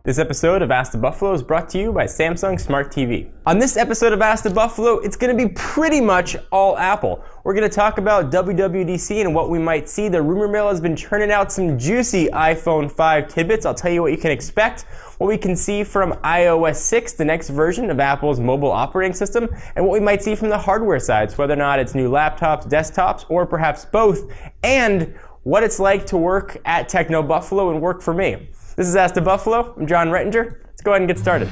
This episode of Ask the Buffalo is brought to you by Samsung Smart TV. On this episode of Ask the Buffalo, it's going to be pretty much all Apple. We're going to talk about WWDC and what we might see. The rumor mill has been churning out some juicy iPhone 5 tidbits. I'll tell you what you can expect, what we can see from iOS 6, the next version of Apple's mobile operating system, and what we might see from the hardware side, so whether or not it's new laptops, desktops, or perhaps both, and what it's like to work at Techno Buffalo and work for me. This is Ask the Buffalo. I'm John Rettinger. Let's go ahead and get started.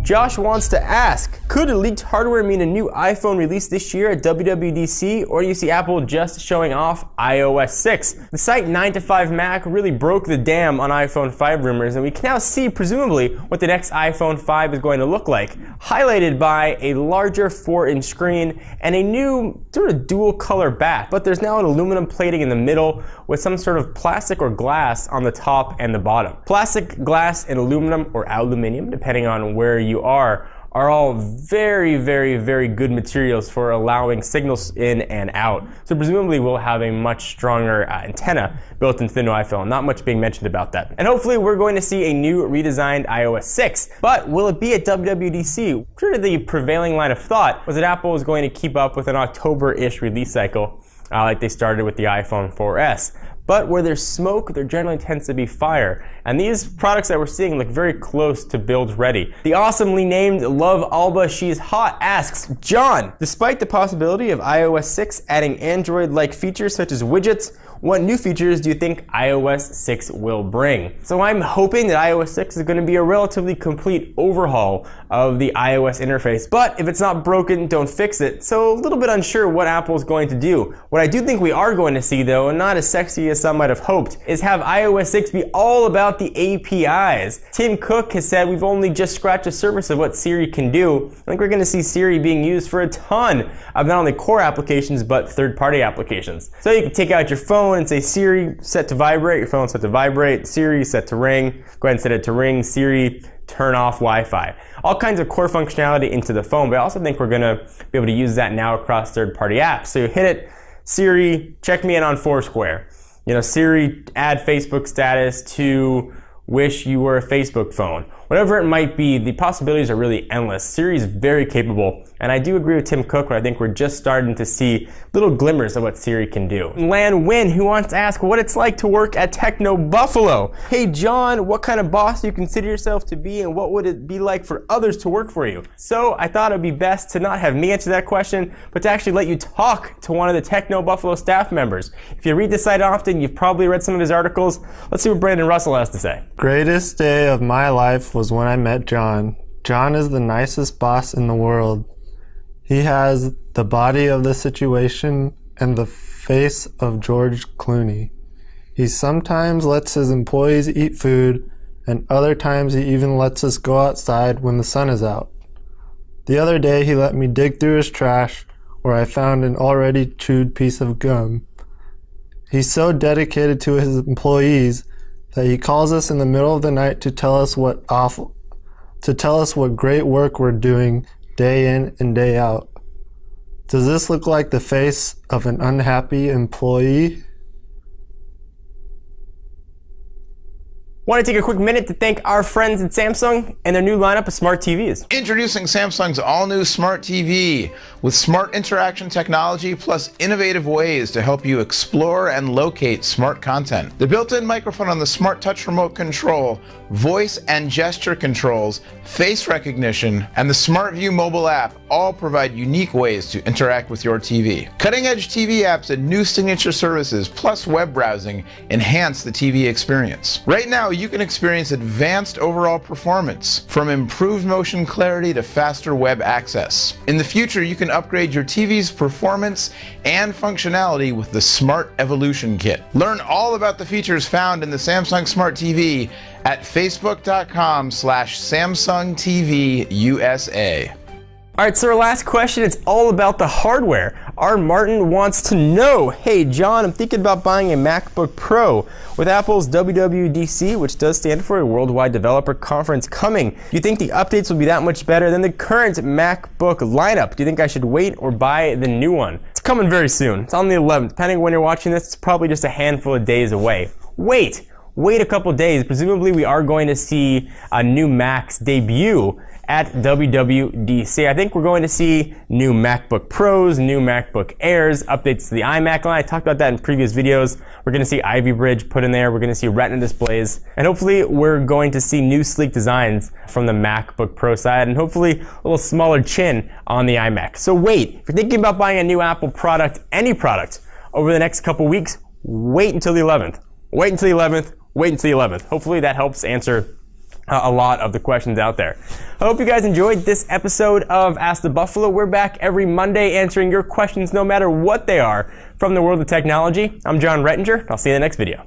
Josh wants to ask, could leaked hardware mean a new iPhone released this year at WWDC, or do you see Apple just showing off iOS 6? The site 9to5Mac really broke the dam on iPhone 5 rumors, and we can now see, presumably, what the next iPhone 5 is going to look like, highlighted by a larger 4-inch screen and a new sort of dual color back. But there's now an aluminum plating in the middle with some sort of plastic or glass on the top and the bottom. Plastic, glass, and aluminum, or aluminium, depending on where you are all very, very, very good materials for allowing signals in and out. So presumably we'll have a much stronger antenna built into the new iPhone. Not much being mentioned about that. And hopefully we're going to see a new redesigned iOS 6. But will it be at WWDC? Sort of the prevailing line of thought was that Apple was going to keep up with an October-ish release cycle like they started with the iPhone 4S. But where there's smoke, there generally tends to be fire. And these products that we're seeing look very close to build ready. The awesomely named Love Alba She's Hot asks, John, despite the possibility of iOS 6 adding Android-like features such as widgets, what new features do you think iOS 6 will bring? So I'm hoping that iOS 6 is going to be a relatively complete overhaul of the iOS interface. But if it's not broken, don't fix it. So a little bit unsure what Apple's going to do. What I do think we are going to see, though, and not as sexy as some might have hoped, is have iOS 6 be all about the APIs. Tim Cook has said we've only just scratched the surface of what Siri can do. I think we're going to see Siri being used for a ton of not only core applications, but third-party applications. So you can take out your phone and say, Siri, set to vibrate. Your phone's set to vibrate. Siri, set to ring. Go ahead and set it to ring. Siri, turn off Wi-Fi. All kinds of core functionality into the phone, but I also think we're going to be able to use that now across third-party apps. So you hit it, Siri, check me in on Foursquare. You know, Siri, add Facebook status to wish you were a Facebook phone. Whatever it might be, the possibilities are really endless. Siri is very capable, and I do agree with Tim Cook, but I think we're just starting to see little glimmers of what Siri can do. Lan Win, who wants to ask what it's like to work at Techno Buffalo. Hey John, what kind of boss do you consider yourself to be, and what would it be like for others to work for you? So I thought it would be best to not have me answer that question, but to actually let you talk to one of the Techno Buffalo staff members. If you read the site often, you've probably read some of his articles. Let's see what Brandon Russell has to say. Greatest day of my life was when I met John. John is the nicest boss in the world. He has the body of the situation and the face of George Clooney. He sometimes lets his employees eat food, and other times he even lets us go outside when the sun is out. The other day he let me dig through his trash where I found an already chewed piece of gum. He's so dedicated to his employees that he calls us in the middle of the night to tell us what great work we're doing day in and day out. Does this look like the face of an unhappy employee? Want to take a quick minute to thank our friends at Samsung and their new lineup of smart TVs. Introducing Samsung's all-new Smart TV with smart interaction technology plus innovative ways to help you explore and locate smart content. The built-in microphone on the Smart Touch remote control, voice and gesture controls, face recognition, and the Smart View mobile app all provide unique ways to interact with your TV. Cutting-edge TV apps and new signature services plus web browsing enhance the TV experience. Right now, you can experience advanced overall performance, from improved motion clarity to faster web access. In the future, you can upgrade your TV's performance and functionality with the Smart Evolution Kit. Learn all about the features found in the Samsung Smart TV at facebook.com/SamsungTVUSA. All right, so our last question, it's all about the hardware. R. Martin wants to know, hey John, I'm thinking about buying a MacBook Pro with Apple's WWDC, which does stand for a Worldwide Developer Conference, coming. Do you think the updates will be that much better than the current MacBook lineup? Do you think I should wait or buy the new one? It's coming very soon. It's on the 11th. Depending on when you're watching this, it's probably just a handful of days away. Wait a couple days. Presumably we are going to see new Macs debut at WWDC. I think we're going to see new MacBook Pros, new MacBook Airs, updates to the iMac line. I talked about that in previous videos. We're going to see Ivy Bridge put in there. We're going to see Retina displays. And hopefully we're going to see new sleek designs from the MacBook Pro side, and hopefully a little smaller chin on the iMac. So wait, if you're thinking about buying a new Apple product, any product, over the next couple weeks, wait until the 11th. Wait until the 11th. Wait until the 11th. Hopefully that helps answer a lot of the questions out there. I hope you guys enjoyed this episode of Ask the Buffalo. We're back every Monday answering your questions no matter what they are from the world of technology. I'm John Rettinger. I'll see you in the next video.